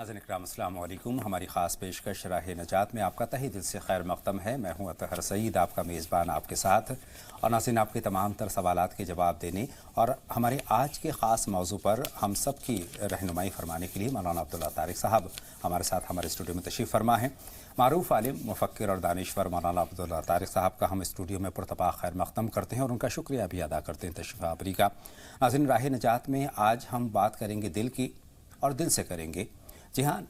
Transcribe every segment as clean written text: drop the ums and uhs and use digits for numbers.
ناظرین اکرام السلام علیکم۔ ہماری خاص پیشکش راہ نجات میں آپ کا تہہ دل سے خیر مقدم ہے۔ میں ہوں اطہر سعید، آپ کا میزبان آپ کے ساتھ، اور ناظرین آپ کے تمام تر سوالات کے جواب دینے اور ہمارے آج کے خاص موضوع پر ہم سب کی رہنمائی فرمانے کے لیے مولانا عبداللہ طارق صاحب ہمارے ساتھ ہمارے اسٹوڈیو میں تشریف فرما ہیں۔ معروف عالم، مفکر اور دانشور مولانا عبداللہ طارق صاحب کا ہم اسٹوڈیو میں پرتپاک خیر مقدم کرتے ہیں اور ان کا شکریہ بھی ادا کرتے ہیں تشریف آوری کا۔ ناظرین راہ نجات میں آج ہم بات کریں گے دل کی، اور دل سے کریں گے۔ جی ہاں،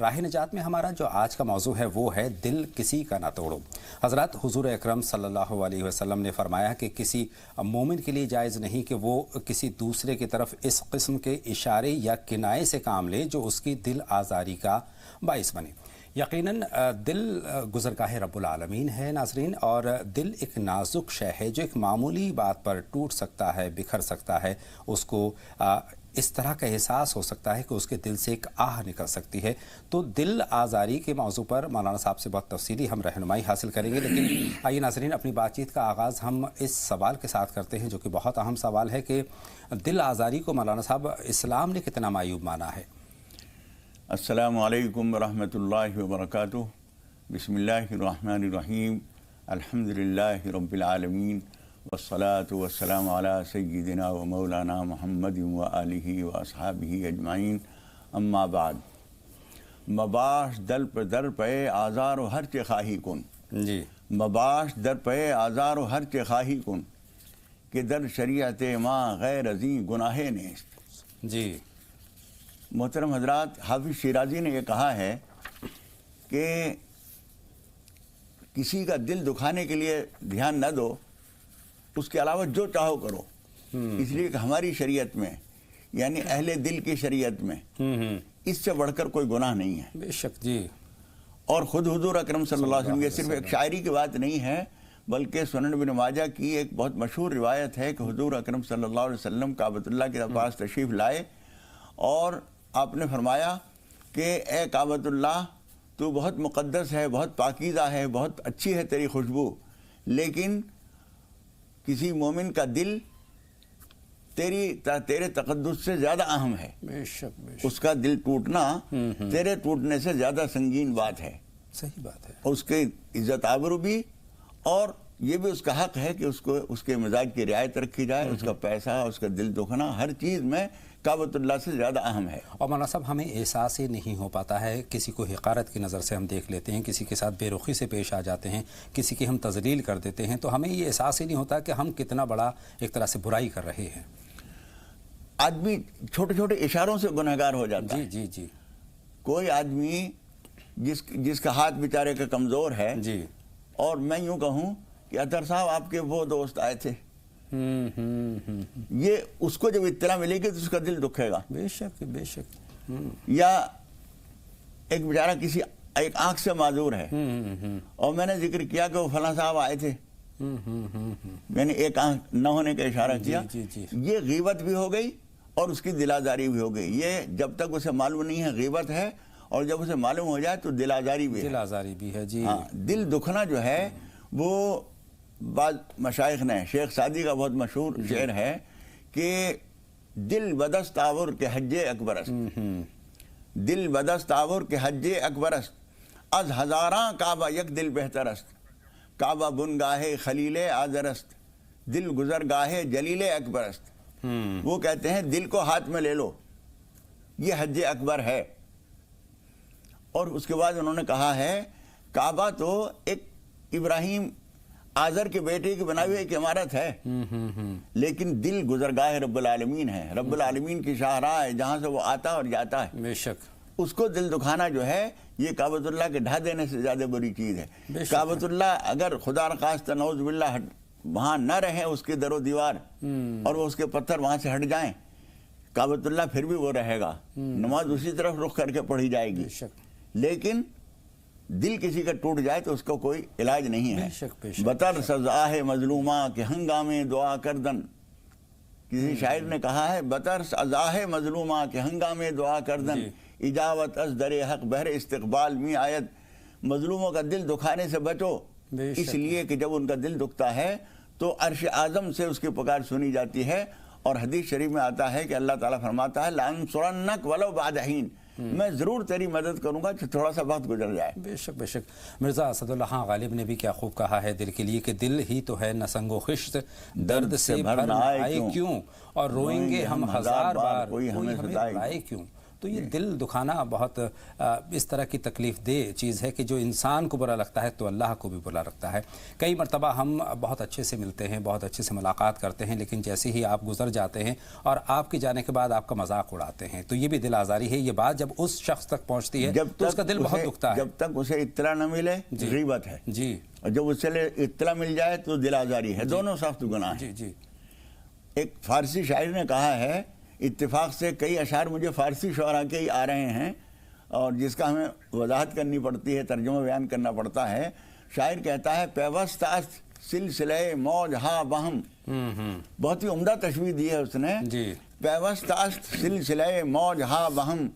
راہ نجات میں ہمارا جو آج کا موضوع ہے وہ ہے دل کسی کا نہ توڑو۔ حضرت حضور اکرم صلی اللہ علیہ وسلم نے فرمایا کہ کسی مومن کے لیے جائز نہیں کہ وہ کسی دوسرے کی طرف اس قسم کے اشارے یا کنائے سے کام لے جو اس کی دل آزاری کا باعث بنے۔ یقیناً دل گزرگاہ رب العالمین ہے ناظرین، اور دل ایک نازک شے ہے جو ایک معمولی بات پر ٹوٹ سکتا ہے، بکھر سکتا ہے، اس کو اس طرح کا احساس ہو سکتا ہے کہ اس کے دل سے ایک آہ نکل سکتی ہے۔ تو دل آزاری کے موضوع پر مولانا صاحب سے بہت تفصیلی ہم رہنمائی حاصل کریں گے، لیکن آئیے ناظرین اپنی بات چیت کا آغاز ہم اس سوال کے ساتھ کرتے ہیں جو کہ بہت اہم سوال ہے کہ دل آزاری کو مولانا صاحب اسلام نے کتنا معیوب مانا ہے؟ السلام علیکم ورحمۃ اللہ وبرکاتہ۔ بسم اللہ الرحمن الرحیم، الحمدللہ رب العالمین، والصلاة والسلام علی سیدنا و مولانا محمد و آلہ و اصحابہ اجمعین، اما بعد۔ مباش در پہ آزار و ہر چه خواهی کن، جی، مباش در پہ آزار و ہر چه خواهی کن کہ در شریعت ما غیر ازیں گناہ نیست۔ جی محترم حضرات، حافظ شیرازی نے یہ کہا ہے کہ کسی کا دل دکھانے کے لیے دھیان نہ دو، اس کے علاوہ جو چاہو کرو، اس لیے کہ ہماری شریعت میں یعنی اہل دل کی شریعت میں اس سے بڑھ کر کوئی گناہ نہیں ہے۔ بے شک جی۔ اور خود حضور اکرم صلی اللہ علیہ وسلم، یہ صرف ایک شاعری کی بات نہیں ہے بلکہ سنن ابن ماجہ کی ایک بہت مشہور روایت ہے کہ حضور اکرم صلی اللہ علیہ وسلم کعبۃ اللہ کے پاس تشریف لائے اور آپ نے فرمایا کہ اے کعبۃ اللہ، تو بہت مقدس ہے، بہت پاکیزہ ہے، بہت اچھی ہے تیری خوشبو، لیکن کسی مومن کا دل تیرے تقدس سے زیادہ اہم ہے۔ بے شک بے شک، اس کا دل ٹوٹنا تیرے ٹوٹنے سے زیادہ سنگین بات ہے۔ صحیح بات ہے۔ اس کی عزت آبرو بھی، اور یہ بھی اس کا حق ہے کہ اس کے مزاج کی رعایت رکھی جائے، اس کا پیسہ، اس کا دل دکھنا ہر چیز میں کعبۃ اللہ سے زیادہ اہم ہے۔ اور مولانا صاحب ہمیں احساس ہی نہیں ہو پاتا ہے، کسی کو حقارت کی نظر سے ہم دیکھ لیتے ہیں، کسی کے ساتھ بے رخی سے پیش آ جاتے ہیں، کسی کی ہم تذلیل کر دیتے ہیں، تو ہمیں یہ احساس ہی نہیں ہوتا کہ ہم کتنا بڑا ایک طرح سے برائی کر رہے ہیں۔ آدمی چھوٹے چھوٹے اشاروں سے گنہگار ہو جاتا ہے۔ جی جی جی۔ کوئی آدمی جس کا ہاتھ بیچارے کا کمزور ہے، جی، اور میں یوں کہوں کہ اطہر صاحب آپ کے وہ دوست آئے تھے، یہ اس کو جب اطلاع ملے گی تو اس کا دل دکھے گا۔ بے شک بے شک۔ یا ایک بیچارہ کسی ایک آنکھ سے معذور ہے اور میں نے ذکر کیا کہ وہ فلاں صاحب آئے تھے، میں نے ایک آنکھ نہ ہونے کا اشارہ کیا، یہ غیبت بھی ہو گئی اور اس کی دل آزاری بھی ہو گئی۔ یہ جب تک اسے معلوم نہیں ہے غیبت ہے، اور جب اسے معلوم ہو جائے تو دل آزاری بھی ہے۔ دل آزاری بھی ہے جی۔ ہاں، دل دکھنا جو ہے وہ بعض مشائخ نے، شیخ سعدی کا بہت مشہور شعر ہے کہ دل بدست آور کے حج اکبر است، دل بدست آور کے حج اکبر است، از ہزاراں کعبہ یک دل بہتر است، کعبہ بن گاہے خلیل آذر است، دل گزر گاہے جلیل اکبر است۔ وہ کہتے ہیں دل کو ہاتھ میں لے لو، یہ حج اکبر ہے۔ اور اس کے بعد انہوں نے کہا ہے کعبہ تو ایک ابراہیم آذر کے بیٹے کی بنائی ہوئی ایک عمارت ہے، لیکن دل گزرگاہ رب العالمین ہے، رب العالمین کی شاہراہ ہے جہاں سے وہ آتا اور جاتا ہے۔ بے شک۔ اس کو دل دکھانا جو ہے یہ کعبۃ اللہ کے ڈھا دینے سے زیادہ بری چیز ہے۔ کعبۃ اللہ اگر خدا نخواستہ نعوذ باللہ وہاں نہ رہیں اس کے در و دیوار، اور وہ اس کے پتھر وہاں سے ہٹ جائیں، کعبۃ اللہ پھر بھی وہ رہے گا، نماز اسی طرف رخ کر کے پڑھی جائے گی، لیکن دل کسی کا ٹوٹ جائے تو اس کا کوئی علاج نہیں ہے۔ بطر سزا ہے مظلومہ کے ہنگامے دعا کردن، کسی شاعر نے کہا ہے بطر سزا ہے مظلومہ کے ہنگامے دعا کردن، اجابت از در حق بہر استقبال می آیت۔ مظلوموں کا دل دکھانے سے بچو، اس لیے کہ جب ان کا دل دکھتا ہے تو عرش اعظم سے اس کی پکار سنی جاتی ہے، اور حدیث شریف میں آتا ہے کہ اللہ تعالیٰ فرماتا ہے لَأَنصُرَنَّكَ وَلَوْ بَعْدَ حِينٍ، میں ضرور تیری مدد کروں گا تھوڑا سا وقت گزر جائے. بے شک بے شک. مرزا اسد اللہ خان غالب نے بھی کیا خوب کہا ہے دل کے لیے کہ دل ہی تو ہے نہ سنگ و خشت درد سے بھر نہ آئے کیوں اور روئیں گے ہم ہزار بار کوئی ہمیں رائے کیوں. تو یہ دل دکھانا بہت اس طرح کی تکلیف دہ چیز ہے کہ جو انسان کو برا لگتا ہے تو اللہ کو بھی برا لگتا ہے. کئی مرتبہ ہم بہت اچھے سے ملتے ہیں, بہت اچھے سے ملاقات کرتے ہیں, لیکن جیسے ہی آپ گزر جاتے ہیں اور آپ کے جانے کے بعد آپ کا مذاق اڑاتے ہیں, تو یہ بھی دل آزاری ہے. یہ بات جب اس شخص تک پہنچتی ہے تو اس کا دل بہت دکھتا ہے. جب تک اسے اطلاع نہ ملے غیبت ہے جی, اور جب اس سے اطلاع مل جائے تو دل آزاری ہے. دونوں سخت گناہ ہیں. جی جی. ایک فارسی شاعر نے کہا ہے, اتفاق سے کئی اشعار مجھے فارسی شعراء کے ہی آ رہے ہیں اور جس کا ہمیں وضاحت کرنی پڑتی ہے, ترجمہ بیان کرنا پڑتا ہے. شاعر کہتا ہے پیوست است سلسلہ موج ہا بہم. بہت ہی عمدہ تشبیہ دی ہے اس نے. پیوست است سلسلہ موج ہا بہم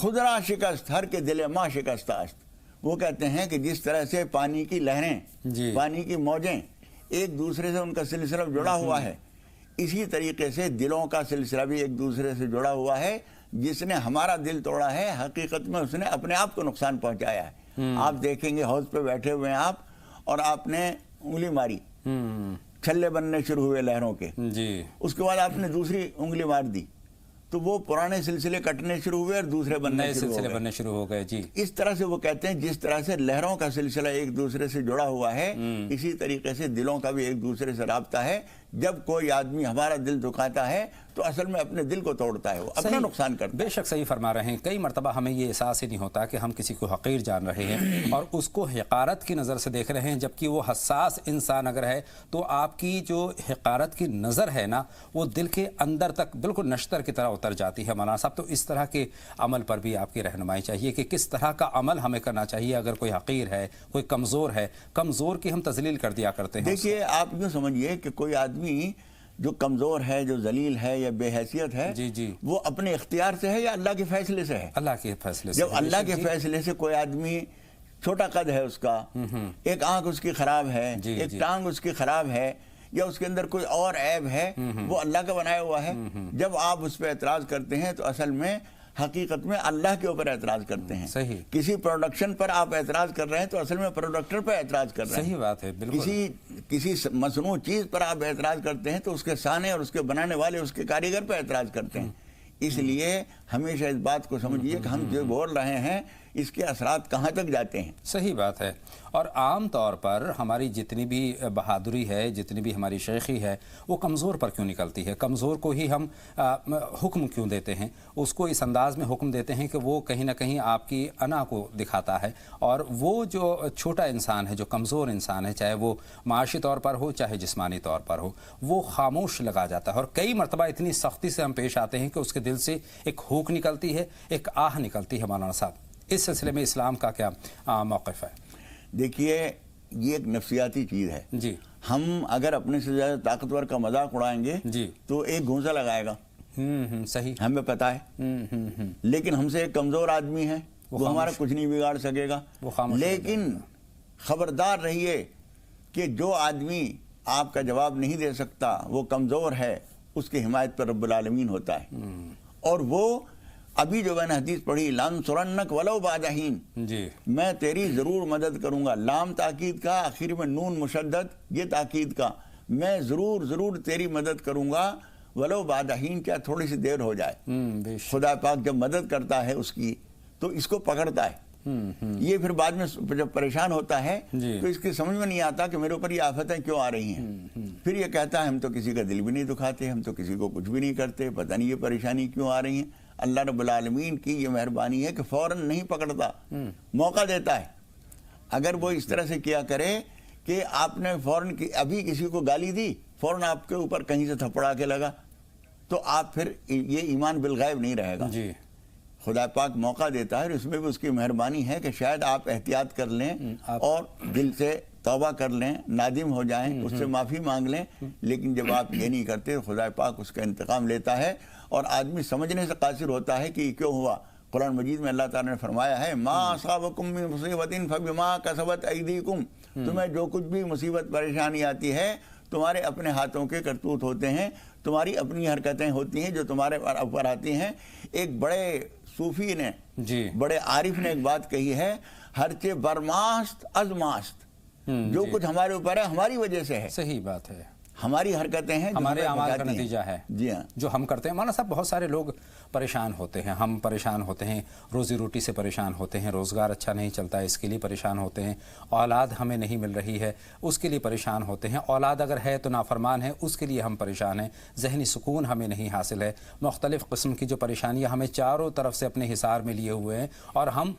خدرا شکست ہر کے دل ماں شکست است. وہ کہتے ہیں کہ جس طرح سے پانی کی لہریں, پانی کی موجیں ایک دوسرے سے ان کا سلسلہ جڑا ہوا ہے, اسی طریقے سے دلوں کا سلسلہ بھی ایک دوسرے سے جڑا ہوا ہے. جس نے ہمارا دل توڑا ہے حقیقت میں اس نے اپنے آپ کو نقصان پہنچایا ہے. آپ دیکھیں گے حوض پہ بیٹھے ہوئے ہیں آپ اور آپ نے انگلی ماری, چھلے بننے شروع ہوئے لہروں کے, اس کے بعد آپ نے دوسری انگلی مار دی تو وہ پرانے سلسلے کٹنے شروع ہوئے اور دوسرے بننے شروع ہو گئے. جی, اس طرح سے وہ کہتے ہیں جس طرح سے لہروں کا سلسلہ ایک دوسرے سے جڑا ہوا ہے, اسی طریقے سے دلوں کا بھی ایک دوسرے سے رابطہ ہے. جب کوئی آدمی ہمارا دل دکھاتا ہے تو اصل میں اپنے دل کو توڑتا ہے, وہ اپنا نقصان کرتا ہے. بے شک صحیح فرما رہے ہیں. کئی مرتبہ ہمیں یہ احساس ہی نہیں ہوتا کہ ہم کسی کو حقیر جان رہے ہیں اور اس کو حقارت کی نظر سے دیکھ رہے ہیں, جبکہ وہ حساس انسان اگر ہے تو آپ کی جو حقارت کی نظر ہے نا وہ دل کے اندر تک بالکل نشتر کی طرح اتر جاتی ہے. مولانا صاحب, تو اس طرح کے عمل پر بھی آپ کی رہنمائی چاہیے کہ کس طرح کا عمل ہمیں کرنا چاہیے اگر کوئی حقیر ہے, کوئی کمزور ہے. کمزور کی ہم تذلیل کر دیا کرتے ہیں. دیکھیے آپ یوں سمجھیے کہ کوئی آدمی جو کمزور ہے, جو ذلیل ہے یا بے حیثیت ہے, وہ اپنے اختیار سے ہے یا اللہ کے فیصلے سے ہے؟ اللہ کے فیصلے سے. جب اللہ کے فیصلے سے کوئی آدمی چھوٹا قد ہے اس کا, ایک آنکھ اس کی خراب ہے, ایک ٹانگ اس کی خراب ہے, یا اس کے اندر کوئی اور عیب ہے, وہ اللہ کا بنایا ہوا ہے. جب آپ اس پہ اعتراض کرتے ہیں تو اصل میں حقیقت میں اللہ کے اوپر اعتراض کرتے ہیں. صحیح. کسی پروڈکشن پر آپ اعتراض کر رہے ہیں تو اصل میں پروڈکٹر پر اعتراض کر رہے ہیں. صحیح بات ہے, بالکل. کسی مصنوع چیز پر آپ اعتراض کرتے ہیں تو اس کے صانع اور اس کے بنانے والے, اس کے کاریگر پر اعتراض کرتے ہیں. اس لیے ہمیشہ اس بات کو سمجھیے کہ ہم جو بول رہے ہیں اس کے اثرات کہاں تک جاتے ہیں. صحیح بات ہے. اور عام طور پر ہماری جتنی بھی بہادری ہے, جتنی بھی ہماری شیخی ہے, وہ کمزور پر کیوں نکلتی ہے؟ کمزور کو ہی ہم حکم کیوں دیتے ہیں؟ اس کو اس انداز میں حکم دیتے ہیں کہ وہ کہیں نہ کہیں آپ کی انا کو دکھاتا ہے. اور وہ جو چھوٹا انسان ہے, جو کمزور انسان ہے, چاہے وہ معاشی طور پر ہو چاہے جسمانی طور پر ہو, وہ خاموش لگا جاتا ہے. اور کئی مرتبہ اتنی سختی سے ہم پیش آتے ہیں کہ اس کے دل سے ایک ہوک نکلتی ہے, ایک آہ نکلتی ہے. مولانا صاحب, اس سلسلے میں اسلام کا کیا موقف ہے؟ دیکھیے یہ ایک نفسیاتی چیز ہے. جی, ہم اگر اپنے سے زیادہ طاقتور کا مذاق اڑائیں گے تو ایک گھونسا لگائے گا. صحیح, ہمیں پتا ہے. لیکن ہم سے ایک کمزور آدمی ہے, وہ ہمارا کچھ نہیں بگاڑ سکے گا. لیکن خبردار رہیے کہ جو آدمی آپ کا جواب نہیں دے سکتا, وہ کمزور ہے, اس کی حمایت پر رب العالمین ہوتا ہے. اور وہ ابھی جو میں نے حدیث پڑھی, لانصرنک ولو بعد حین, میں تیری ضرور مدد کروں گا. لام تاکید کا, آخر میں نون مشدد, یہ تاکید کا. میں ضرور تیری مدد کروں گا ولو بعد حین, کیا تھوڑی سی دیر ہو جائے. خدا پاک جب مدد کرتا ہے اس کی تو اس کو پکڑتا ہے. یہ پھر بعد میں جب پریشان ہوتا ہے تو اس کی سمجھ میں نہیں آتا کہ میرے اوپر یہ آفتیں کیوں آ رہی ہیں. پھر یہ کہتا ہے ہم تو کسی کا دل بھی نہیں دکھاتے, ہم تو کسی کو کچھ بھی نہیں کرتے, پتہ نہیں یہ پریشانی کیوں آ رہی ہیں. اللہ رب العالمین کی یہ مہربانی ہے کہ فوراً نہیں پکڑتا, موقع دیتا ہے. اگر وہ اس طرح سے کیا کرے کہ آپ نے فوراً ابھی کسی کو گالی دی, فوراً آپ کے اوپر کہیں سے تھپڑا کے لگا, تو آپ پھر یہ ایمان بالغیب نہیں رہے گا. خدا پاک موقع دیتا ہے, اور اس میں بھی اس کی مہربانی ہے کہ شاید آپ احتیاط کر لیں اور دل سے توبہ کر لیں, نادم ہو جائیں, اس سے معافی مانگ لیں. لیکن جب آپ یہ نہیں کرتے, خدا پاک اس کا انتقام لیتا ہے اور آدمی سمجھنے سے قاصر ہوتا ہے کہ یہ کیوں ہوا. قرآن مجید میں اللہ تعالیٰ نے فرمایا ہے, ما اصابکم من مصیبت فبما کسبت ایدیکم, تمہیں جو کچھ بھی مصیبت پریشانی آتی ہے تمہارے اپنے ہاتھوں کے کرتوت ہوتے ہیں، تمہاری اپنی حرکتیں ہوتی ہیں جو تمہارے اوپر آتی ہیں۔ ایک بڑے صوفی نے، جی بڑے عارف نے ایک بات کہی ہے، ہرچے برماست از ماست، جو کچھ ہمارے اوپر ہے ہماری وجہ سے ہے، صحیح بات ہے، ہماری حرکتیں ہیں جو ہمارے ہمیں اعمال کا بچاتی ہیں۔ نتیجہ ہے جی ہاں، جو ہم کرتے ہیں۔ مولانا صاحب بہت سارے لوگ پریشان ہوتے ہیں، ہم پریشان ہوتے ہیں، روزی روٹی سے پریشان ہوتے ہیں، روزگار اچھا نہیں چلتا ہے اس کے لیے پریشان ہوتے ہیں، اولاد ہمیں نہیں مل رہی ہے اس کے لیے پریشان ہوتے ہیں، اولاد اگر ہے تو نافرمان ہے اس کے لیے ہم پریشان ہیں، ذہنی سکون ہمیں نہیں حاصل ہے، مختلف قسم کی جو پریشانیاں ہمیں چاروں طرف سے اپنے حصار میں لیے ہوئے ہیں، اور ہم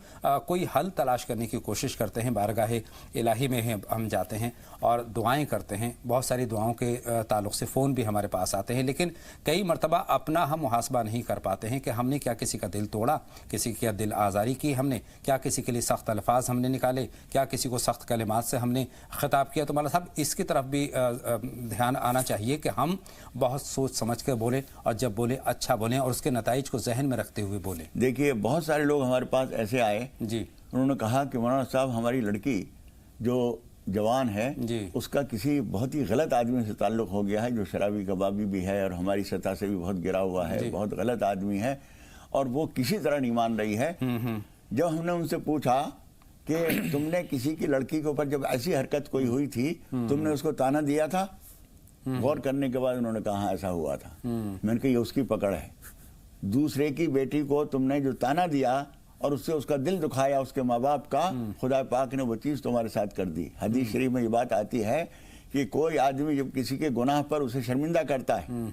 کوئی حل تلاش کرنے کی کوشش کرتے ہیں، بارگاہ الہی میں ہم جاتے ہیں اور دعائیں کرتے ہیں، بہت ساری دعاؤں کے تعلق سے فون بھی ہمارے پاس آتے ہیں، لیکن کئی مرتبہ اپنا ہم محاسبہ نہیں کر پاتے ہیں کہ ہم نے کیا کسی کا دل توڑا، کسی کی دل آزاری کی ہم نے، کیا کسی کے لیے سخت الفاظ ہم نے نکالے، کیا کسی کو سخت کلمات سے ہم نے خطاب کیا۔ تو مولانا صاحب اس کی طرف بھی دھیان آنا چاہیے کہ ہم بہت سوچ سمجھ کے بولیں، اور جب بولیں اچھا بولیں اور اس کے نتائج کو ذہن میں رکھتے ہوئے بولیں۔ دیکھیے بہت سارے لوگ ہمارے پاس ایسے آئے، جی انہوں نے کہا کہ مولانا صاحب ہماری لڑکی جو جوان ہے جی اس کا کسی بہت ہی غلط آدمی سے تعلق ہو گیا ہے، جو شرابی کبابی بھی ہے اور ہماری سطح سے بھی بہت گرا ہوا ہے، بہت غلط آدمی ہے، اور وہ کسی طرح نہیں مان رہی ہے۔ جب ہم نے ان سے پوچھا کہ تم نے کسی کی لڑکی کے اوپر جب ایسی حرکت کوئی ہوئی تھی تم نے اس کو تانا دیا تھا؟ غور کرنے کے بعد انہوں نے کہا ہاں ایسا ہوا تھا۔ میں نے کہا یہ اس کی پکڑ ہے، دوسرے کی بیٹی کو تم نے جو تانا دیا اور اس سے اس کا دل دکھایا، اس کے ماں باپ کا، خدا پاک نے وہ چیز تمہارے ساتھ کر دی۔ حدیث شریف میں یہ بات آتی ہے کہ کوئی آدمی جب کسی کے گناہ پر اسے شرمندہ کرتا ہے،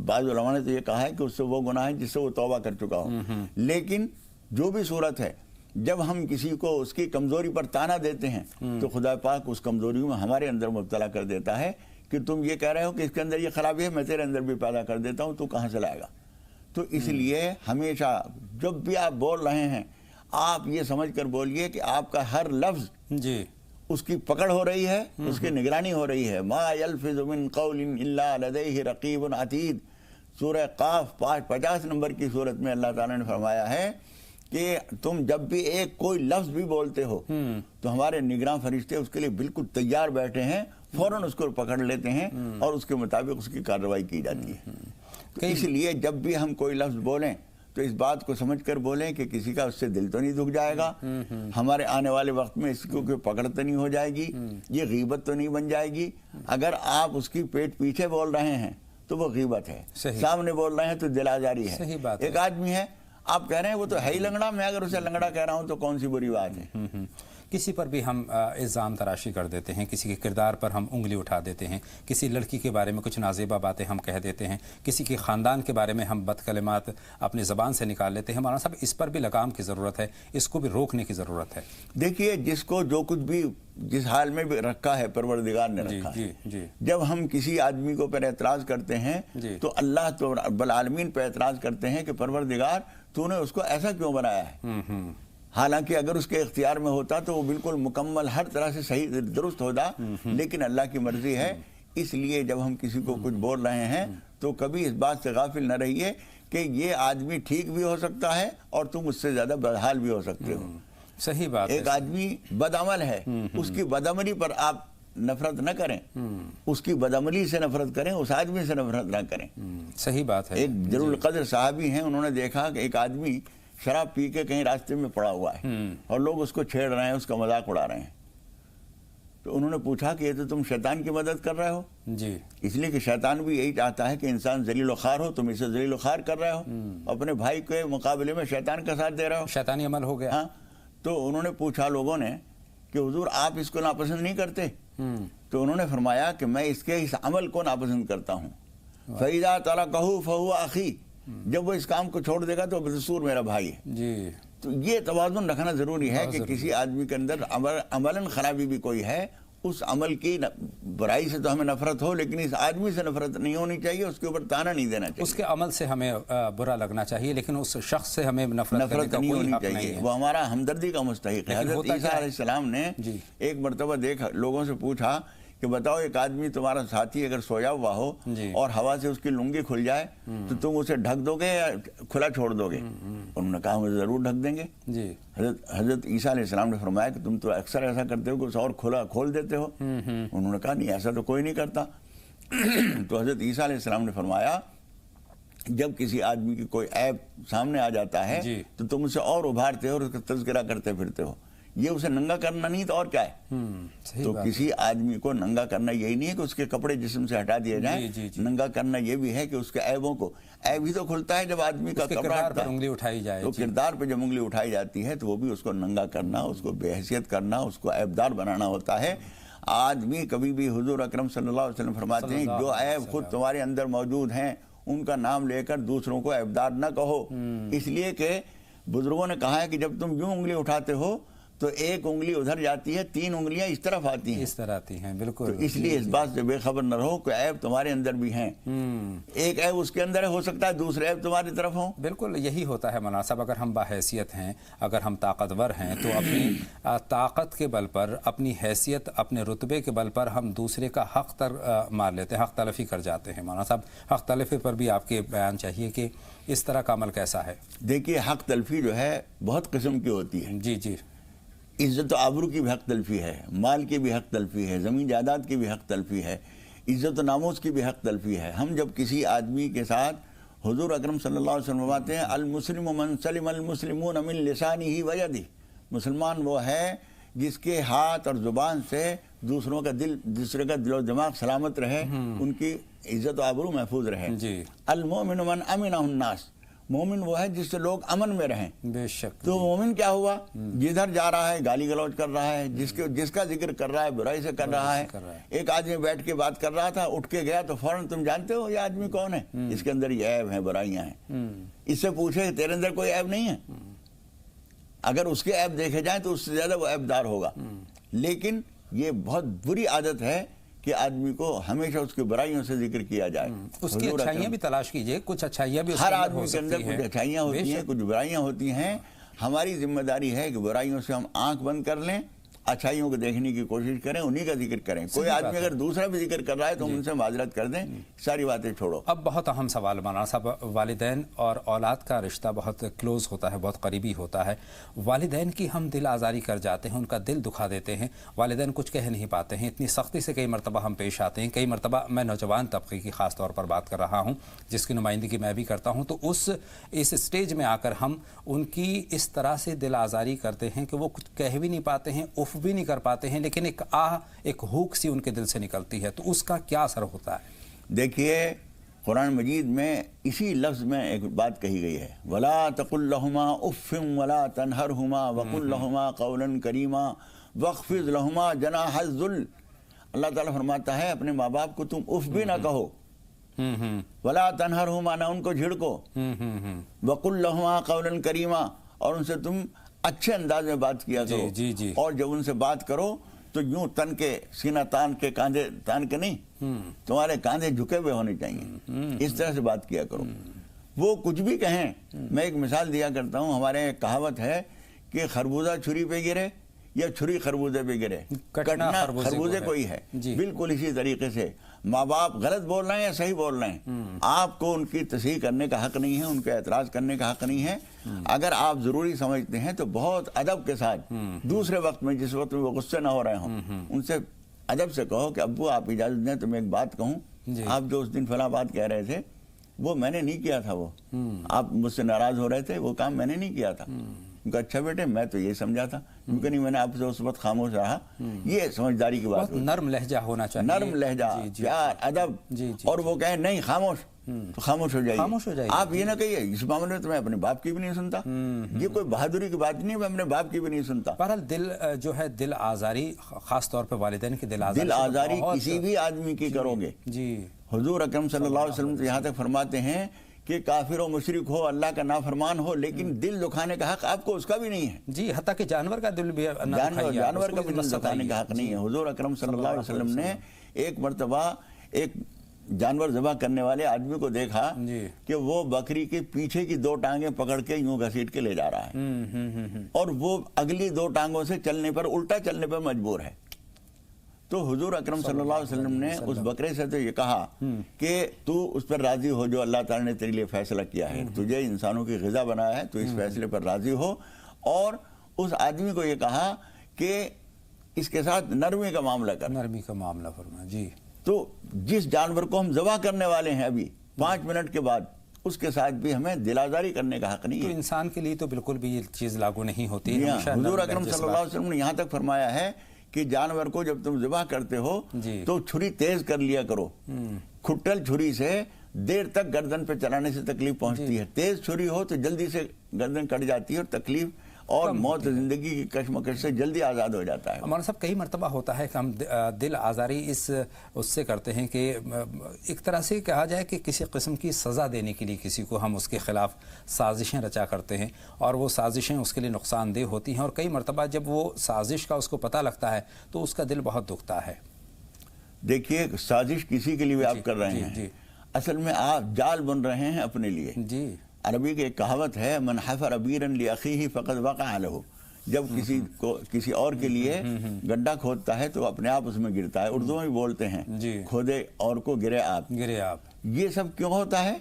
بعض علماء نے تو یہ کہا ہے کہ اس سے وہ گناہ ہے جس سے وہ توبہ کر چکا ہو، لیکن جو بھی صورت ہے جب ہم کسی کو اس کی کمزوری پر تانا دیتے ہیں تو خدا پاک اس کمزوری میں ہمارے اندر مبتلا کر دیتا ہے کہ تم یہ کہہ رہے ہو کہ اس کے اندر یہ خرابی ہے، میں تیرے اندر بھی پیدا کر دیتا ہوں، تو کہاں سے لائے گا؟ تو اس لیے ہمیشہ جب بھی آپ بول رہے ہیں آپ یہ سمجھ کر بولیے کہ آپ کا ہر لفظ جی اس کی پکڑ ہو رہی ہے، اس کی نگرانی ہو رہی ہے۔ ما یلفظ من قول الا لدیہ رقیب عتید، سورہ قاف 50 نمبر کی صورت میں اللہ تعالیٰ نے فرمایا ہے کہ تم جب بھی ایک کوئی لفظ بھی بولتے ہو تو ہمارے نگراں فرشتے اس کے لیے بالکل تیار بیٹھے ہیں، فوراً اس کو پکڑ لیتے ہیں اور اس کے مطابق اس کی کارروائی کی جاتی ہے۔ اس لیے جب بھی ہم کوئی لفظ بولیں تو اس بات کو سمجھ کر بولیں کہ کسی کا اس سے دل تو نہیں دکھ جائے گا، ہمارے آنے والے وقت میں اس کو کوئی پکڑ تو نہیں ہو جائے گی، یہ غیبت تو نہیں بن جائے گی۔ اگر آپ اس کی پیٹ پیچھے بول رہے ہیں تو وہ غیبت ہے، سامنے بول رہے ہیں تو دل آزاری ہے۔ صحیح بات ہے۔ ایک آدمی ہے آپ کہہ رہے ہیں وہ تو ہے ہی لنگڑا، میں اگر اسے لنگڑا کہہ رہا ہوں تو کون سی بری بات ہے؟ کسی پر بھی ہم الزام تراشی کر دیتے ہیں، کسی کے کردار پر ہم انگلی اٹھا دیتے ہیں، کسی لڑکی کے بارے میں کچھ نازیبہ باتیں ہم کہہ دیتے ہیں، کسی کے خاندان کے بارے میں ہم بد کلمات اپنی زبان سے نکال لیتے ہیں۔ مولانا صاحب اس پر بھی لگام کی ضرورت ہے، اس کو بھی روکنے کی ضرورت ہے۔ دیکھیے جس کو جو کچھ بھی جس حال میں بھی رکھا ہے پروردگار نے رکھا ہے، جب ہم کسی آدمی کو پر اعتراض کرتے ہیں تو اللہ تو رب العالمین پہ اعتراض کرتے ہیں کہ پروردگار تو نے اس کو ایسا کیوں بنایا ہے؟ حالانکہ اگر اس کے اختیار میں ہوتا تو وہ بالکل مکمل ہر طرح سے صحیح درست ہوتا، لیکن اللہ کی مرضی ہے۔ اس لیے جب ہم کسی کو کچھ بول رہے ہیں تو کبھی اس بات سے غافل نہ رہیے کہ یہ آدمی ٹھیک بھی ہو سکتا ہے اور تم اس سے زیادہ بدحال بھی ہو سکتے ہو۔ صحیح بات ہے۔ ایک آدمی بدعمل ہے، اس کی بدعملی پر آپ نفرت نہ کریں، اس کی بدعملی سے نفرت کریں، اس آدمی سے نفرت نہ کریں۔ صحیح بات ہے۔ ایک جلیل القدر صحابی ہیں، انہوں نے دیکھا کہ ایک آدمی شراب پی کے کہیں راستے میں پڑا ہوا ہے اور لوگ اس کو چھیڑ رہے ہیں، اس کا مذاق اڑا رہے ہیں، تو انہوں نے پوچھا کہ یہ تو تم شیطان کی مدد کر رہے ہو۔ جی اس لیے کہ شیطان بھی یہی چاہتا ہے کہ انسان ذلیل و خوار ہو، تم اسے ذلیل و خوار کر رہے ہو، اپنے بھائی کے مقابلے میں شیطان کا ساتھ دے رہے ہو، شیطانی عمل ہو گیا۔ ہاں، تو انہوں نے پوچھا لوگوں نے کہ حضور آپ اس کو ناپسند نہیں کرتے؟ تو انہوں نے فرمایا کہ میں اس کے اس عمل کو ناپسند کرتا ہوں۔ فَإِذَا تَرَكَهُ فَهُوَ أَخِي، جب وہ اس کام کو چھوڑ دے گا تو بدستور میرا بھائی ہے۔ جی تو یہ توازن رکھنا ضروری ہے کہ کسی آدمی کے اندر عملاً خرابی بھی کوئی ہے، اس عمل کی برائی سے تو ہمیں نفرت ہو، لیکن اس آدمی سے نفرت نہیں ہونی چاہیے، اس کے اوپر تانا نہیں دینا چاہیے، اس کے عمل سے ہمیں برا لگنا چاہیے، لیکن اس شخص سے ہمیں نفرت نہیں ہونی چاہیے، وہ ہمارا ہمدردی کا مستحق ہے۔ حضرت عیسیٰ علیہ السلام نے ایک مرتبہ لوگوں سے پوچھا کہ بتاؤ ایک آدمی تمہارا ساتھی اگر سویا ہوا ہو اور ہوا سے اس کی لنگی کھل جائے تو تم اسے ڈھک دو گے یا کھلا چھوڑ دو گے؟ انہوں نے کہا ہم ضرور ڈھک دیں گے۔ حضرت عیسیٰ علیہ السلام نے فرمایا کہ تم تو اکثر ایسا کرتے ہو کہ اسے اور کھول دیتے ہو۔ انہوں نے کہا نہیں، ایسا تو کوئی نہیں کرتا۔ تو حضرت عیسیٰ علیہ السلام نے فرمایا جب کسی آدمی کی کوئی عیب سامنے آ جاتا ہے جی تو تم اسے اور ابھارتے ہو اور اس کا تذکرہ کرتے پھرتے ہو. یہ اسے ننگا کرنا نہیں تو اور کیا ہے؟ تو کسی آدمی کو ننگا کرنا یہی نہیں ہے کہ اس کے کپڑے جسم سے ہٹا دیے جائیں. ننگا کرنا یہ بھی ہے کہ اس کے عیبوں کو، عیب ہی تو کھلتا ہے جب آدمی کا کپڑا ہٹتا ہے، انگلی اٹھائی جائے. تو کردار پہ جب انگلی اٹھائی جاتی ہے تو وہ بھی اس کو ننگا کرنا، اس کو بے حیثیت کرنا، اس کو عیبدار بنانا ہوتا ہے. آدمی کبھی بھی، حضور اکرم صلی اللہ علیہ وسلم فرماتے ہیں جو عیب خود تمہارے اندر موجود ہیں ان کا نام لے کر دوسروں کو عیبدار نہ کہو. اس لیے کہ بزرگوں نے کہا ہے کہ جب تم یوں انگلی اٹھاتے ہو تو ایک انگلی ادھر جاتی ہے، 3 انگلیاں اس طرف آتی ہیں. اس طرح آتی ہیں، بالکل. تو اس لیے اس بات سے بے خبر نہ رہو کہ عیب تمہارے اندر بھی ہیں. ایک عیب اس کے اندر ہو سکتا ہے، دوسرے عیب تمہاری طرف ہوں. بالکل یہی ہوتا ہے مولانا صاحب. اگر ہم باحیثیت ہیں، اگر ہم طاقتور ہیں تو اپنی طاقت کے بل پر، اپنی حیثیت، اپنے رتبے کے بل پر ہم دوسرے کا حق مار لیتے ہیں، حق تلفی کر جاتے ہیں. مولانا صاحب حق تلفی پر بھی آپ کے بیان چاہیے کہ اس طرح کا عمل کیسا ہے؟ دیکھیے حق تلفی جو ہے بہت قسم کی ہوتی ہے. جی جی. عزت و آبرو کی بھی حق تلفی ہے، مال کی بھی حق تلفی ہے، زمین جائیداد کی بھی حق تلفی ہے، عزت و ناموس کی بھی حق تلفی ہے. ہم جب کسی آدمی کے ساتھ، حضور اکرم صلی اللہ علیہ وسلم فرماتے ہیں المسلم من سلم المسلمون من لسانہ و یدہ، مسلمان وہ ہے جس کے ہاتھ اور زبان سے دوسروں کا دوسرے کا دل و دماغ سلامت رہے، ان کی عزت و آبرو محفوظ رہے. المومن من امنہ الناس، مومن وہ ہے جس سے لوگ امن میں رہیں. بے شک. تو مومن کیا ہوا؟ جدھر جا رہا ہے گالی گلوچ کر رہا ہے، جس کا ذکر کر رہا ہے برائی سے کر رہا ہے. ایک آدمی بیٹھ کے بات کر رہا تھا، اٹھ کے گیا تو فوراً تم جانتے ہو یہ آدمی کون ہے؟ اس کے اندر یہ عیب ہیں، برائیاں ہیں. اس سے پوچھے تیرے اندر کوئی عیب نہیں ہے؟ اگر اس کے عیب دیکھے جائیں تو اس سے زیادہ وہ عیب دار ہوگا. لیکن یہ بہت بری عادت ہے کہ آدمی کو ہمیشہ اس کی برائیوں سے ذکر کیا جائے. اس کی اچھائیاں بھی تلاش کیجئے، کچھ اچھائیاں بھی ہر آدمی کے اندر کچھ اچھائیاں ہوتی ہیں، کچھ برائیاں ہوتی ہیں. ہماری ذمہ داری ہے کہ برائیوں سے ہم آنکھ بند کر لیں، اچھائیوں کو دیکھنے کی کوشش کریں، انہی کا ذکر کریں. کوئی آدمی اگر دوسرا بھی ذکر کر رہا ہے تو ہم ان سے معذرت کر دیں، ساری باتیں چھوڑو. اب بہت اہم سوال مولانا صاحب، والدین اور اولاد کا رشتہ بہت کلوز ہوتا ہے، بہت قریبی ہوتا ہے. والدین کی ہم دل آزاری کر جاتے ہیں، ان کا دل دکھا دیتے ہیں، والدین کچھ کہہ نہیں پاتے ہیں. اتنی سختی سے کئی مرتبہ ہم پیش آتے ہیں. کئی مرتبہ میں نوجوان طبقے کی خاص طور پر بات کر رہا ہوں جس کی نمائندگی میں بھی کرتا ہوں، تو اس سٹیج میں آ کر ہم ان کی اس طرح سے دل آزاری کرتے ہیں کہ وہ کچھ کہہ بھی نہیں پاتے ہیں، اف بھی نہیں کر پاتے ہیں، لیکن ایک ہوک سی ان کے دل سے نکلتی ہے. تو اس کا کیا اثر ہوتا ہے؟ دیکھیے قرآن مجید میں اسی لفظ میں ایک بات کہی گئی ہے، وَلَا تَقُلْ لَهُمَا أُفٍّ وَلَا تَنْهَرْهُمَا وَقُلْ لَهُمَا قَوْلًا كَرِيمًا وَاخْفِضْ لَهُمَا جَنَاحَ الذُّلِّ. اللہ تعالیٰ فرماتا ہے اپنے ماں باپ کو تم اف بھی نہ کہو، وَلَا تَنْهَرْهُمَا نہ ان کو جھڑکو، وَقُلْ لَهُمَا قَوْلًا كَرِيمًا اور ان سے تم اچھے انداز میں بات کیا کرو. اور جب ان سے بات کرو تو یوں تن کے، سینہ تان کے، کاندھے تان کے نہیں، تمہارے کاندھے جھکے ہوئے ہونے چاہیے. اس طرح سے بات کیا کرو. وہ کچھ بھی کہیں. میں ایک مثال دیا کرتا ہوں، ہمارے ایک کہاوت ہے کہ خربوزہ چھری پہ گرے یا چھری خربوزے پہ گرے، کٹنا خربوزے کو ہی ہے. بالکل اسی طریقے سے ماں باپ غلط بول رہے ہیں یا صحیح بول رہے ہیں، آپ کو ان کی تصحیح کرنے کا حق نہیں ہے، ان کا اعتراض کرنے کا حق نہیں ہے. اگر آپ ضروری سمجھتے ہیں تو بہت ادب کے ساتھ دوسرے وقت میں، جس وقت میں وہ غصے نہ ہو رہے ہوں، ان سے ادب سے کہو کہ ابو آپ اجازت دیں تو میں ایک بات کہوں، آپ جو اس دن فلاں بات کہہ رہے تھے وہ میں نے نہیں کیا تھا، وہ آپ مجھ سے ناراض ہو رہے تھے، وہ کام میں نے نہیں کیا تھا. ان کا اچھا بیٹے میں تو یہ سمجھا تھا، کیونکہ نہیں میں نے آپ سے اس وقت خاموش رہا. یہ سمجھداری کی بات، نرم لہجہ ہونا چاہیے، نرم لہجہ، پیار، ادب. اور وہ کہیں نہیں خاموش، تو خاموش ہو جائیے. آپ یہ نہ کہیے اس معاملے میں تو میں اپنے باپ کی بھی نہیں سنتا. یہ کوئی بہادری کی بات نہیں، میں اپنے باپ کی بھی نہیں سنتا. بہرحال دل جو ہے، دل آزاری، خاص طور پہ والدین کی دل آزاری کسی بھی آدمی کی کرو گے. حضور اکرم صلی اللہ علیہ وسلم یہاں تک فرماتے ہیں کہ کافر و مشرک ہو، اللہ کا نافرمان ہو، لیکن دل دکھانے کا حق آپ کو اس کا بھی نہیں ہے. جی، حتیٰ کہ جانور کا دل بھی جانور کا بھی دل دکھانے کا حق نہیں ہے. حضور اکرم صلی اللہ علیہ وسلم نے ایک مرتبہ ایک جانور ذبح کرنے والے آدمی کو دیکھا کہ وہ بکری کے پیچھے کی 2 ٹانگیں پکڑ کے یوں گھسیٹ کے لے جا رہا ہے، اور وہ اگلی 2 ٹانگوں سے چلنے پر، الٹا چلنے پر مجبور ہے. تو حضور اکرم صلی اللہ علیہ وسلم نے اس بکرے سے تو یہ کہا کہ تو اس پر راضی ہو جو اللہ تعالیٰ نے تیرے لیے فیصلہ کیا ہے، تجھے انسانوں کی غذا بنایا ہے، تو اس فیصلے پر راضی ہو. اور اس آدمی کو یہ کہا کہ اس کے ساتھ نرمی کا معاملہ کر، نرمی کا معاملہ فرما. جی، تو جس جانور کو ہم ذبح کرنے والے ہیں ابھی 5 منٹ کے بعد، اس کے ساتھ بھی ہمیں دل آزاری کرنے کا حق نہیں تو ہے. انسان کے لیے تو بالکل بھی یہ چیز لاگو نہیں ہوتی. حضور اکرم صلی اللہ علیہ وسلم نے یہاں تک فرمایا ہے کہ جانور کو جب تم ذبح کرتے ہو تو چھری تیز کر لیا کرو. کھٹل چھری سے دیر تک گردن پہ چلانے سے تکلیف پہنچتی ہے، تیز چھری ہو تو جلدی سے گردن کٹ جاتی ہے اور تکلیف اور موت زندگی کی کشمکش سے جلدی آزاد ہو جاتا ہے. مولانا صاحب کئی مرتبہ ہوتا ہے کہ ہم دل آزاری اس سے کرتے ہیں کہ ایک طرح سے کہا جائے کہ کسی قسم کی سزا دینے کے لیے کسی کو ہم اس کے خلاف سازشیں رچا کرتے ہیں، اور وہ سازشیں اس کے لیے نقصان دہ ہوتی ہیں، اور کئی مرتبہ جب وہ سازش کا اس کو پتہ لگتا ہے تو اس کا دل بہت دکھتا ہے. دیکھیے سازش کسی کے لیے بھی آپ کر رہے ہیں، اصل میں آپ جال بن رہے ہیں اپنے لیے. عربی کی ایک کہاوت ہے، من حفر بیرا لاخیہ فقد وقع لہ. جب کسی اور کے لیے گڈھا کھودتا ہے تو اپنے آپ اس میں گرتا ہے. اردو میں بولتے ہیں کھودے اور کو گرے آپ. یہ سب کیوں ہوتا ہے؟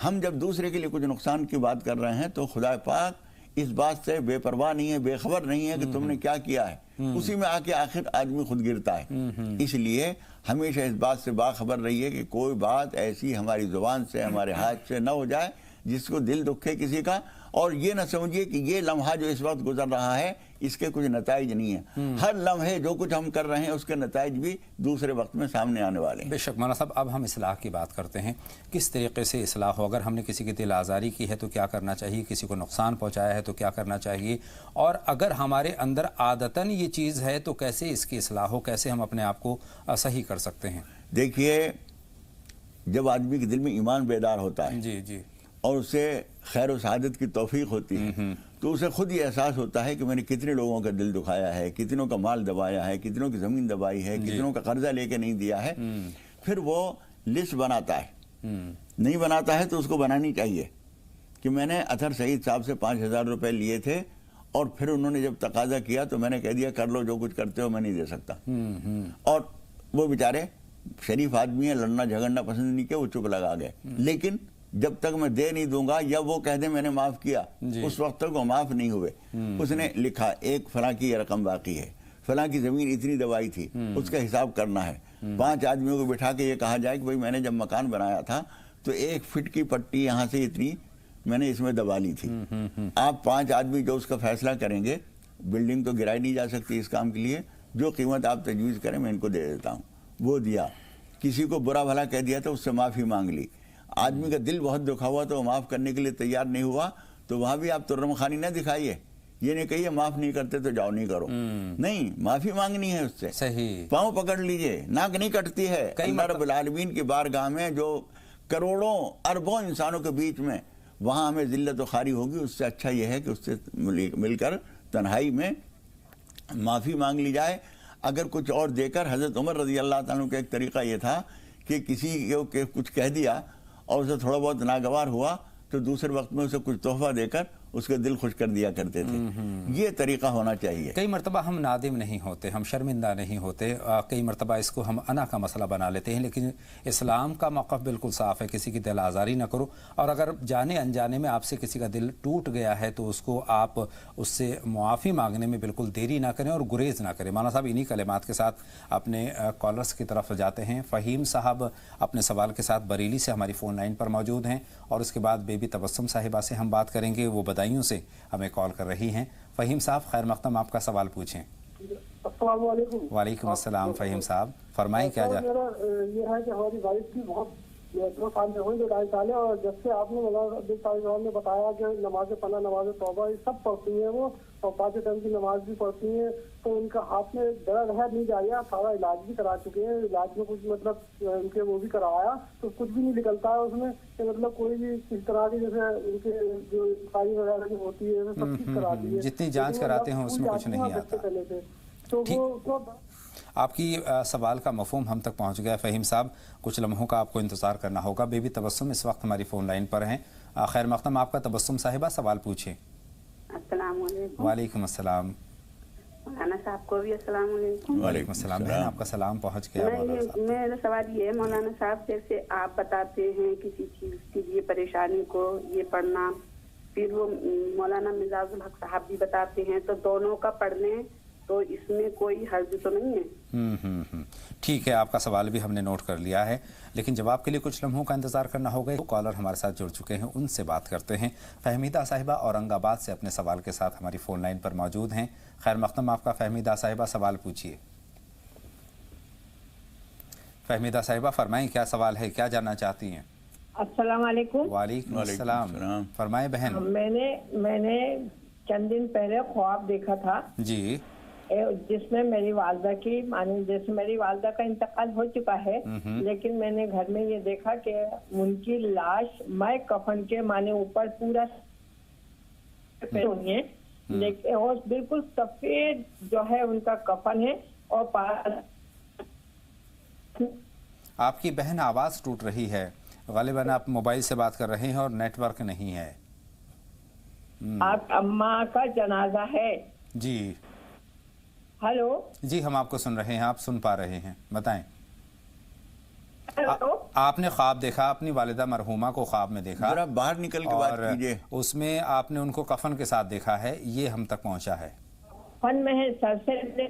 ہم جب دوسرے کے لیے کچھ نقصان کی بات کر رہے ہیں تو خدا پاک اس بات سے بے پرواہ نہیں ہے، بے خبر نہیں ہے کہ تم نے کیا کیا ہے. اسی میں آ کے آخر آدمی خود گرتا ہے. اس لیے ہمیشہ اس بات سے باخبر رہیے کہ کوئی بات ایسی ہماری زبان سے، ہمارے ہاتھ سے نہ ہو جائے جس کو دل دکھے کسی کا، اور یہ نہ سمجھیے کہ یہ لمحہ جو اس وقت گزر رہا ہے اس کے کچھ نتائج نہیں ہیں. ہر لمحے جو کچھ ہم کر رہے ہیں اس کے نتائج بھی دوسرے وقت میں سامنے آنے والے ہیں. بے شک مولانا صاحب، اب ہم اصلاح کی بات کرتے ہیں. کس طریقے سے اصلاح ہو؟ اگر ہم نے کسی کی دل آزاری کی ہے تو کیا کرنا چاہیے؟ کسی کو نقصان پہنچایا ہے تو کیا کرنا چاہیے؟ اور اگر ہمارے اندر عادتاً یہ چیز ہے تو کیسے اس کی اصلاح ہو؟ کیسے ہم اپنے آپ کو صحیح کر سکتے ہیں؟ دیکھیے، جب آدمی کے دل میں ایمان بیدار ہوتا ہے اور اسے خیر و سعادت کی توفیق ہوتی ہے تو اسے خود یہ احساس ہوتا ہے کہ میں نے کتنے لوگوں کا دل دکھایا ہے، کتنوں کا مال دبایا ہے، کتنوں کی زمین دبائی ہے، کتنوں کا قرضہ لے کے نہیں دیا ہے. پھر وہ لسٹ بناتا ہے. نہیں بناتا ہے تو اس کو بنانی چاہیے کہ میں نے اطہر سعید صاحب سے 5,000 روپے لیے تھے اور پھر انہوں نے جب تقاضا کیا تو میں نے کہہ دیا کر لو جو کچھ کرتے ہو، میں نہیں دے سکتا. اور وہ بیچارے شریف آدمی ہیں، لڑنا جھگڑنا پسند نہیں کیا، وہ چپ لگا گئے. لیکن جب تک میں دے نہیں دوں گا یا وہ کہہ دیں میں نے معاف کیا، اس وقت تک وہ معاف نہیں ہوئے. اس نے لکھا ایک فلاں کی یہ رقم باقی ہے، فلاں کی زمین اتنی دبائی تھی، اس کا حساب کرنا ہے. 5 آدمیوں کو بٹھا کے یہ کہا جائے کہ بھئی میں نے جب مکان بنایا تھا تو 1 فٹ کی پٹی یہاں سے اتنی میں نے اس میں دبا لی تھی. آپ 5 آدمی جو اس کا فیصلہ کریں گے، بلڈنگ تو گرائی نہیں جا سکتی اس کام کے لیے، جو قیمت آپ تجویز کریں میں ان کو دے دیتا ہوں. وہ دیا. کسی کو برا بھلا کہہ دیا تو اس سے معافی مانگ لی. آدمی کا دل بہت دکھا ہوا تو وہ معاف کرنے کے لیے تیار نہیں ہوا تو وہاں بھی آپ ترم خانی نہ دکھائیے. یہ نہیں کہیے معاف نہیں کرتے تو جاؤ نہیں کرو. نہیں، معافی مانگنی ہے اس سے. صحیح. پاؤں پکڑ لیجئے، ناک نہیں کٹتی ہے. اللہ رب العالمین کی بارگاہ میں جو کروڑوں اربوں انسانوں کے بیچ میں وہاں ہمیں ذلت و خواری ہوگی، اس سے اچھا یہ ہے کہ اس سے مل کر تنہائی میں معافی مانگ لی جائے. اگر کچھ اور دے کر، حضرت عمر رضی اللہ تعالیٰ کا ایک طریقہ یہ تھا کہ کسی کو کچھ کہہ دیا اور اسے تھوڑا بہت ناگوار ہوا تو دوسرے وقت میں اسے کچھ تحفہ دے کر اس کے دل خوش کر دیا کرتے تھے. یہ طریقہ ہونا چاہیے. کئی مرتبہ ہم نادم نہیں ہوتے، ہم شرمندہ نہیں ہوتے، کئی مرتبہ اس کو ہم انا کا مسئلہ بنا لیتے ہیں، لیکن اسلام کا موقف بالکل صاف ہے، کسی کی دل آزاری نہ کرو. اور اگر جانے انجانے میں آپ سے کسی کا دل ٹوٹ گیا ہے تو اس کو آپ اس سے معافی مانگنے میں بالکل دیری نہ کریں اور گریز نہ کریں. مولانا صاحب انہی کلمات کے ساتھ اپنے کالرز کی طرف جاتے ہیں. فہیم صاحب اپنے سوال کے ساتھ بریلی سے ہماری فون لائن پر موجود ہیں اور اس کے بعد بیبی تبسم صاحبہ سے ہم بات کریں گے، وہ بدایوں سے ہمیں کال کر رہی ہیں. فہیم صاحب خیر مقدم، آپ کا سوال پوچھیں. السلام علیکم. وعلیکم السلام. فہیم صاحب فرمائیں کیا جا. میرا یہ ہے کہ ہماری وائف کی بہت 2 سال میں ہوئی، 2.5 سال ہے، اور جب سے آپ نے مولانا نے بتایا کہ نماز پناہ، نماز توبہ یہ سب پڑھتی ہیں وہ، اور 5 ٹائم کی نماز بھی پڑھتی ہیں، تو ان کا ہاتھ میں درد ہے نہیں جا رہا. سارا علاج بھی کرا چکے ہیں، علاج میں کچھ مطلب ان کے وہ بھی کروایا تو کچھ بھی نہیں نکلتا ہے اس میں، کہ مطلب کوئی بھی اس طرح کی جیسے ان کے جو ساری وغیرہ کی ہوتی ہے سب چیز کرا دی ہے. جتنی جانچ کراتے ہیں اس میں کچھ نہیں آتا. تو وہ آپ کی سوال کا مفہوم ہم تک پہنچ گیا فہیم صاحب. کچھ لمحوں کا آپ کو انتظار کرنا ہوگا. بیبی تبسم اس وقت ہماری فون لائن پر ہیں. خیر مقدم، آپ کا تبسم صاحبہ سوال پوچھیں. السلام علیکم. وعلیکم السلام. مولانا صاحب کو بھی السلام علیکم. وعلیکم السلام. بہن آپ کا سلام پہنچ گیا. میرا سوال یہ ہے مولانا صاحب، جیسے آپ بتاتے ہیں کسی چیز کی یہ پریشانی کو یہ پڑھنا، پھر وہ مولانا مزاج الحق صاحب بھی بتاتے ہیں، تو دونوں کا پڑھ لیں تو اس میں کوئی حرج تو نہیں ہے؟ ٹھیک ہے, آپ کا سوال بھی ہم نے نوٹ کر لیا ہے, لیکن جواب کے لیے کچھ لمحوں کا انتظار کرنا ہوگا. کالر ہمارے ساتھ جڑ چکے ہیں, ان سے بات کرتے ہیں. فہمیدہ صاحبہ اورنگ آباد سے اپنے سوال کے ساتھ ہماری فون لائن پر موجود ہیں. خیر مقدم آپ کا. فہمیدہ صاحبہ سوال پوچھیے. فہمیدہ صاحبہ فرمائیں, کیا سوال ہے, کیا جاننا چاہتی ہیں؟ السلام علیکم. وعلیکم السلام. فرمائیں بہن. میں نے چند دن پہلے خواب دیکھا تھا جی. جس میں میری والدہ کی جیسے میری والدہ کا انتقال ہو چکا ہے, لیکن میں نے گھر میں یہ دیکھا کہ ان کی لاش میں کفن کے اوپر پورا ہوئی ہے, لیکن اور بالکل سفید جو ہے ان کا کفن ہے. اور آپ کی بہن آواز ٹوٹ رہی ہے, غالباً آپ موبائل سے بات کر رہے ہیں اور نیٹ ورک نہیں ہے. آپ اماں کا جنازہ ہے. جی. ہلو. جی ہم آپ کو سن رہے ہیں, آپ سن پا رہے ہیں, بتائیں. ہلو. آپ نے خواب دیکھا, اپنی والدہ مرحومہ کو خواب میں دیکھا, ذرا باہر نکل کے بات اور کیجئے. اس میں آپ نے ان کو کفن کے ساتھ دیکھا ہے, یہ ہم تک پہنچا ہے. کفن میں ہے, سر سے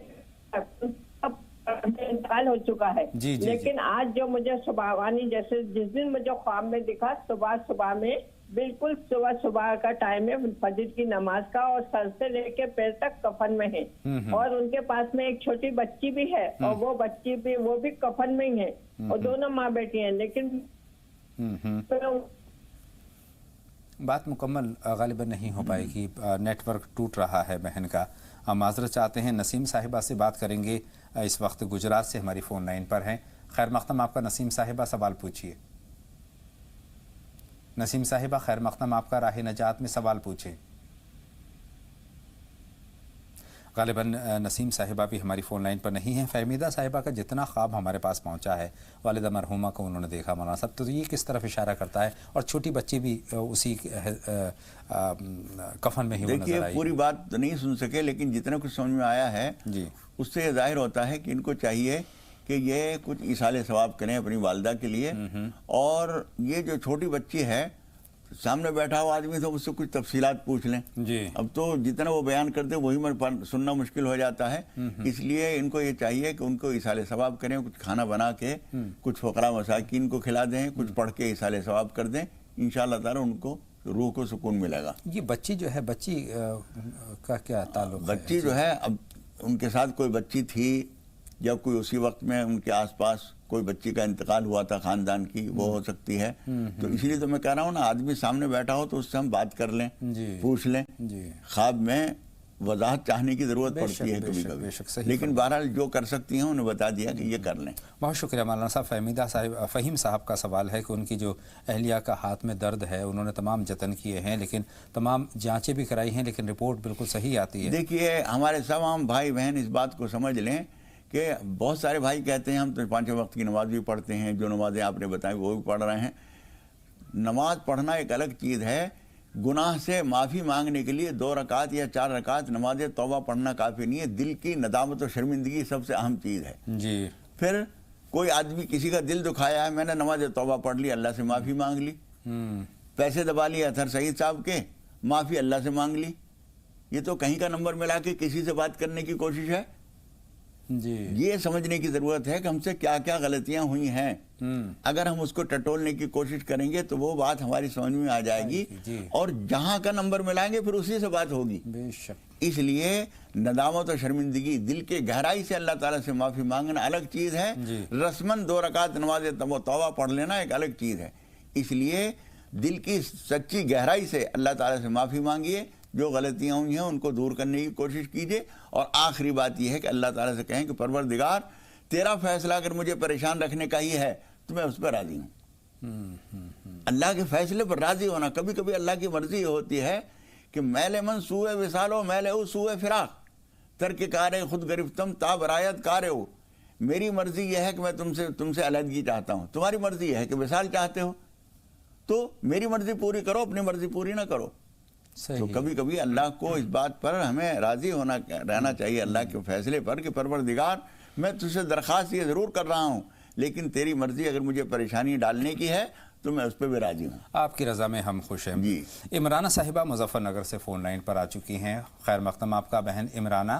انتقال ہو چکا ہے. جی جی. لیکن آج جو مجھے صبح جیسے جس دن مجھے خواب میں دکھا, صبح میں بالکل صبح کا ٹائم ہے فجر کی نماز کا, اور سر سے لے کے پیر تک کفن میں ہے. اور ان کے پاس میں ایک چھوٹی بچی بھی ہے, اور وہ بچی بھی وہ بھی کفن میں ہی ہے, اور دونوں ماں بیٹی ہیں. لیکن بات مکمل غالباً نہیں ہو پائے گی, نیٹ ورک ٹوٹ رہا ہے بہن کا. ہم معذرت چاہتے ہیں. نسیم صاحبہ سے بات کریں گے, اس وقت گجرات سے ہماری فون لائن پر ہیں. خیر مقدم آپ کا. نسیم صاحبہ سوال پوچھیے. نسیم صاحبہ خیر مقدم آپ کا, راہ نجات میں سوال پوچھیں. غالباً نسیم صاحبہ بھی ہماری فون لائن پر نہیں ہیں. فہمیدہ صاحبہ کا جتنا خواب ہمارے پاس پہنچا ہے, والدہ مرحومہ کو انہوں نے دیکھا مولانا صاحب, تو یہ کس طرف اشارہ کرتا ہے, اور چھوٹی بچی بھی اسی کفن میں ہی وہ نظر آئی. پوری بات تو نہیں سن سکے, لیکن جتنا کچھ سمجھ میں آیا ہے جی, اس سے یہ ظاہر ہوتا ہے کہ ان کو چاہیے کہ یہ کچھ ایصال ثواب کریں اپنی والدہ کے لیے. اور یہ جو چھوٹی بچی ہے, سامنے بیٹھا ہوا آدمی تو اس سے کچھ تفصیلات پوچھ لیں. جی. اب تو جتنا وہ بیان کرتے وہی میں سننا مشکل ہو جاتا ہے. اس لیے ان کو یہ چاہیے کہ ان کو ایصال ثواب کریں, کچھ کھانا بنا کے کچھ فقراء مساکین کو کھلا دیں, کچھ پڑھ کے ایصال ثواب کر دیں. انشاءاللہ تعالی ان کو روح کو سکون ملے گا. یہ بچی جو ہے, بچی کا کیا تعلق ہے؟ بچی جو ہے, اب ان کے ساتھ کوئی بچی تھی, جب کوئی اسی وقت میں ان کے آس پاس کوئی بچی کا انتقال ہوا تھا خاندان کی, وہ ہو سکتی ہے. تو اسی لیے تو میں کہہ رہا ہوں نا, آدمی سامنے بیٹھا ہو تو اس سے ہم بات کر لیں, پوچھ لیں. خواب میں وضاحت چاہنے کی ضرورت پڑتی ہے کبھی کبھی, لیکن بہرحال جو کر سکتی ہیں انہیں بتا دیا کہ یہ کر لیں. بہت شکریہ مولانا صاحب. فہمیدہ صاحب, فہیم صاحب کا سوال ہے کہ ان کی جو اہلیہ کا ہاتھ میں درد ہے, انہوں نے تمام جتن کیے ہیں, لیکن تمام جانچیں بھی کرائی ہیں, لیکن رپورٹ بالکل صحیح آتی ہے. دیکھیے, ہمارے تمام بھائی بہن اس بات کو سمجھ لیں کہ بہت سارے بھائی کہتے ہیں ہم تو 5 وقت کی نماز بھی پڑھتے ہیں, جو نمازیں آپ نے بتائیں وہ بھی پڑھ رہے ہیں. نماز پڑھنا ایک الگ چیز ہے. گناہ سے معافی مانگنے کے لیے 2 رکعت یا 4 رکعت نماز توبہ پڑھنا کافی نہیں ہے. دل کی ندامت و شرمندگی سب سے اہم چیز ہے. جی. پھر کوئی آدمی کسی کا دل دکھایا ہے, میں نے نماز توبہ پڑھ لی, اللہ سے معافی مانگ لی. پیسے دبا لیے اطہر سعید صاحب کے, معافی اللہ سے مانگ لی. یہ تو کہیں کا نمبر ملا کے کسی سے بات کرنے کی کوشش ہے. جی. یہ سمجھنے کی ضرورت ہے کہ ہم سے کیا کیا غلطیاں ہوئی ہیں. اگر ہم اس کو ٹٹولنے کی کوشش کریں گے تو وہ بات ہماری سمجھ میں آ جائے گی, اور جہاں کا نمبر ملائیں گے پھر اسی سے بات ہوگی. بے شک. اس لیے ندامت و شرمندگی, دل کے گہرائی سے اللہ تعالیٰ سے معافی مانگنا الگ چیز ہے. رسماً 2 رکعت نماز توبہ پڑھ لینا ایک الگ چیز ہے. اس لیے دل کی سچی گہرائی سے اللہ تعالیٰ سے معافی مانگیے, جو غلطیاں ہوئی ہیں ان کو دور کرنے کی کوشش کیجیے. اور آخری بات یہ ہے کہ اللہ تعالیٰ سے کہیں کہ پروردگار, تیرا فیصلہ اگر مجھے پریشان رکھنے کا ہی ہے تو میں اس پر راضی ہوں. اللہ کے فیصلے پر راضی ہونا. کبھی کبھی اللہ کی مرضی یہ ہوتی ہے کہ میل من سوء وصالو میل او سوء فراق, ترک کارے خود گرفتم تا برایت کارے ہو. میری مرضی یہ ہے کہ میں تم سے علیحدگی چاہتا ہوں, تمہاری مرضی یہ ہے کہ وصال چاہتے ہو, تو میری مرضی پوری کرو, اپنی مرضی پوری نہ کرو. تو کبھی کبھی اللہ کو اس بات پر ہمیں راضی رہنا چاہیے, اللہ کے فیصلے پر, کہ پروردگار میں تجھ سے درخواست یہ ضرور کر رہا ہوں, لیکن تیری مرضی اگر مجھے پریشانی ڈالنے کی ہے تو میں اس پہ بھی راضی ہوں. آپ کی رضا میں ہم خوش ہیں. جی. عمرانہ صاحبہ مظفر نگر سے فون لائن پر آ چکی ہیں. خیر مقدم آپ کا بہن عمرانہ.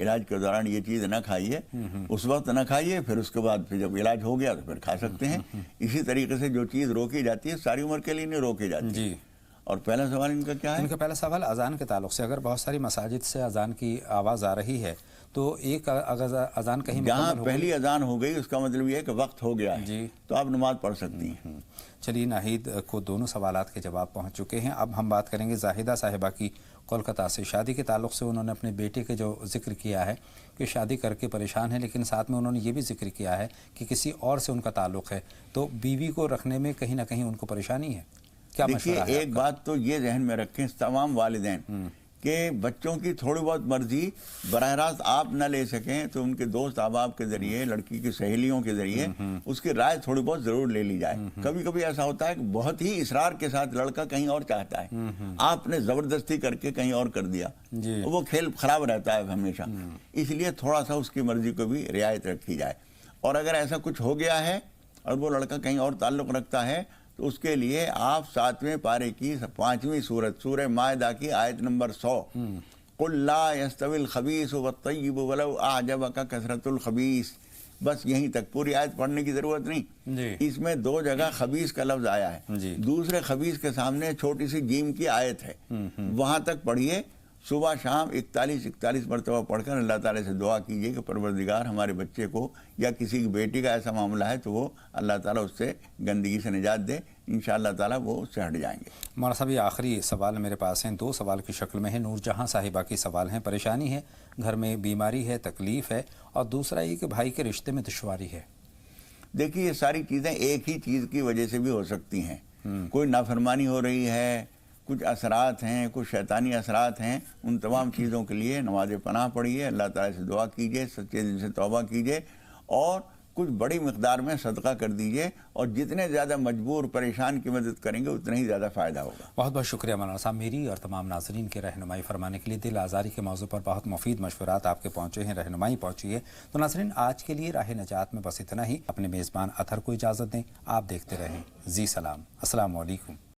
علاج کے دوران یہ چیز نہ کھائیے، اس وقت نہ کھائیے، پھر اس کے بعد پھر جب علاج ہو گیا تو پھر کھا سکتے ہیں۔ اسی طریقے سے جو چیز روکی جاتی ہے ساری عمر کے لیے نہیں روکی جاتی۔ جی، اور پہلا سوال ان کا کیا ہے؟ ان کا پہلا سوال اذان کے تعلق سے، اگر بہت ساری مساجد سے اذان کی آواز آ رہی ہے تو ایک اگر اذان کہیں جہاں مکمل ہو گئی، پہلی اذان ہو گئی اس کا مطلب یہ ہے کہ وقت ہو گیا ہے، جی، تو آپ نماز پڑھ سکتی ہیں۔ چلیے، ناہید کو دونوں سوالات کے جواب پہنچ چکے ہیں۔ اب ہم بات کریں گے زاہدہ صاحبہ کی کولکتہ سے۔ شادی کے تعلق سے انہوں نے اپنے بیٹے کے جو ذکر کیا ہے کہ شادی کر کے پریشان ہے، لیکن ساتھ میں انہوں نے یہ بھی ذکر کیا ہے کہ کسی اور سے ان کا تعلق ہے، تو بیوی کو رکھنے میں کہیں نہ کہیں ان کو پریشانی ہے، کیا دیکھیے مشورہ ہے ایک بات تو یہ ذہن میں رکھیں تمام والدین کہ بچوں کی تھوڑی بہت مرضی براہ راست آپ نہ لے سکیں تو ان کے دوست احباب کے ذریعے، لڑکی کی سہیلیوں کے ذریعے اس کی رائے تھوڑی بہت ضرور لے لی جائے۔ کبھی کبھی ایسا ہوتا ہے کہ بہت ہی اصرار کے ساتھ لڑکا کہیں اور چاہتا ہے، آپ نے زبردستی کر کے کہیں اور کر دیا، وہ کھیل خراب رہتا ہے ہمیشہ۔ اس لیے تھوڑا سا اس کی مرضی کو بھی رعایت رکھی جائے، اور اگر ایسا کچھ ہو گیا ہے اور وہ لڑکا کہیں اور تعلق رکھتا ہے تو اس کے لیے آپ 7ویں پارے کی 5ویں سورت سورہ مائدہ کی آیت نمبر 100 قُلْ لَا يَسْتَوِي الْخَبِيثُ وَالطَّيِّبُ وَلَوْ أَعْجَبَكَ كَثْرَةُ الْخَبِيثِ، بس یہیں تک، پوری آیت پڑھنے کی ضرورت نہیں۔ اس میں 2 جگہ خبیث کا لفظ آیا ہے، دوسرے خبیث کے سامنے چھوٹی سی جیم کی آیت ہے، وہاں تک پڑھیے، صبح شام 41 مرتبہ پڑھ کر اللہ تعالیٰ سے دعا کیجئے کہ پروردگار ہمارے بچے کو یا کسی کی بیٹی کا ایسا معاملہ ہے تو وہ اللہ تعالیٰ اس سے گندگی سے نجات دے، انشاءاللہ تعالیٰ وہ اس سے ہٹ جائیں گے۔ مولانا صاحب، یہ آخری سوال میرے پاس ہیں، 2 سوال کی شکل میں ہے۔ نور جہاں صاحبہ کی سوال ہیں، پریشانی ہے، گھر میں بیماری ہے، تکلیف ہے، اور دوسرا یہ کہ بھائی کے رشتے میں دشواری ہے۔ دیکھیے یہ ساری چیزیں ایک ہی چیز کی وجہ سے بھی ہو سکتی ہیں، کوئی نافرمانی ہو رہی ہے، کچھ اثرات ہیں، کچھ شیطانی اثرات ہیں، ان تمام چیزوں کے لیے نماز پناہ پڑھیے، اللہ تعالیٰ سے دعا کیجئے، سچے دل سے توبہ کیجئے، اور کچھ بڑی مقدار میں صدقہ کر دیجئے، اور جتنے زیادہ مجبور پریشان کی مدد کریں گے اتنا ہی زیادہ فائدہ ہوگا۔ بہت بہت شکریہ مولانا صاحب، میری اور تمام ناظرین کے رہنمائی فرمانے کے لیے۔ دل آزاری کے موضوع پر بہت مفید مشورات آپ کے پہنچے ہیں، رہنمائی پہنچی ہے۔ تو ناظرین، آج کے لیے راہ نجات میں بس اتنا ہی۔ اپنے میزبان اطہر کو اجازت دیں، آپ دیکھتے رہیں زی سلام۔ السلام علیکم۔